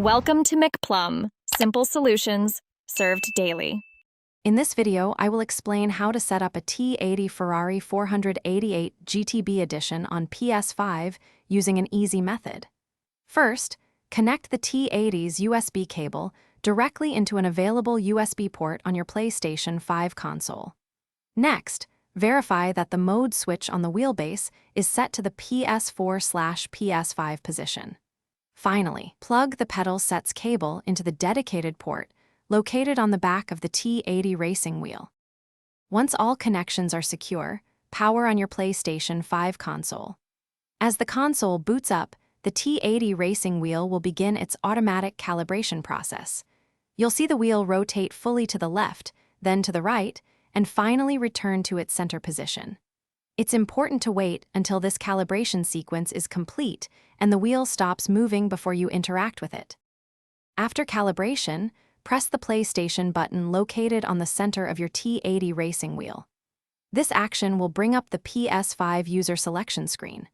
Welcome to McPlum, simple solutions served daily. In this video, I will explain how to set up a T80 Ferrari 488 GTB Edition on PS5 using an easy method. First, connect the T80's USB cable directly into an available USB port on your PlayStation 5 console. Next, verify that the mode switch on the wheelbase is set to the PS4/PS5 position. Finally, plug the pedal set's cable into the dedicated port located on the back of the T80 racing wheel. Once all connections are secure, power on your PlayStation 5 console. As the console boots up, the T80 racing wheel will begin its automatic calibration process. You'll see the wheel rotate fully to the left, then to the right, and finally return to its center position. It's important to wait until this calibration sequence is complete and the wheel stops moving before you interact with it. After calibration, press the PlayStation button located on the center of your T80 racing wheel. This action will bring up the PS5 user selection screen.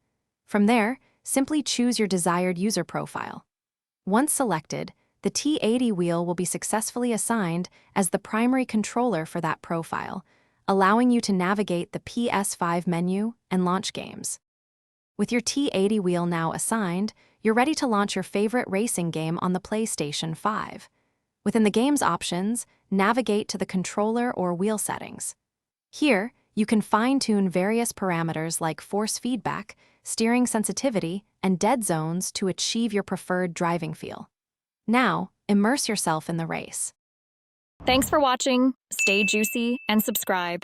From there, simply choose your desired user profile. Once selected, the T80 wheel will be successfully assigned as the primary controller for that profile, allowing you to navigate the PS5 menu and launch games. With your T80 wheel now assigned, you're ready to launch your favorite racing game on the PlayStation 5. Within the game's options, navigate to the controller or wheel settings. Here, you can fine-tune various parameters like force feedback, steering sensitivity, and dead zones to achieve your preferred driving feel. Now, immerse yourself in the race. Thanks for watching. Stay juicy and subscribe.